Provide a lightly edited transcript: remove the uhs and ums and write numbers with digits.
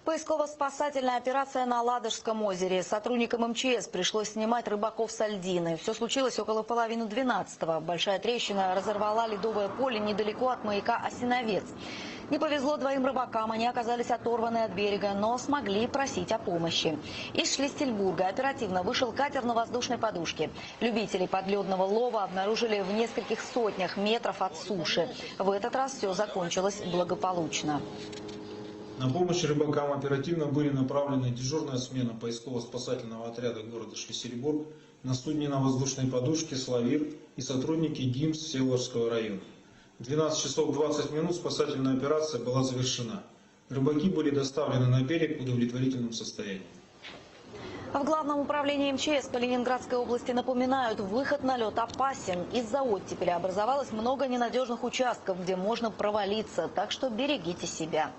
Поисково-спасательная операция на Ладожском озере. Сотрудникам МЧС пришлось снимать рыбаков с льдины. Все случилось около 11:30. Большая трещина разорвала ледовое поле недалеко от маяка Осиновец. Не повезло двоим рыбакам, они оказались оторваны от берега, но смогли просить о помощи. Из Шлиссельбурга оперативно вышел катер на воздушной подушке. Любителей подледного лова обнаружили в нескольких сотнях метров от суши. В этот раз все закончилось благополучно. На помощь рыбакам оперативно были направлены дежурная смена поисково-спасательного отряда города Шлиссельбург на судне на воздушной подушке «Славир» и сотрудники ГИМС Всеволожского района. В 12 часов 20 минут спасательная операция была завершена. Рыбаки были доставлены на берег в удовлетворительном состоянии. В Главном управлении МЧС по Ленинградской области напоминают, выход на лед опасен. Из-за оттепели образовалось много ненадежных участков, где можно провалиться, так что берегите себя.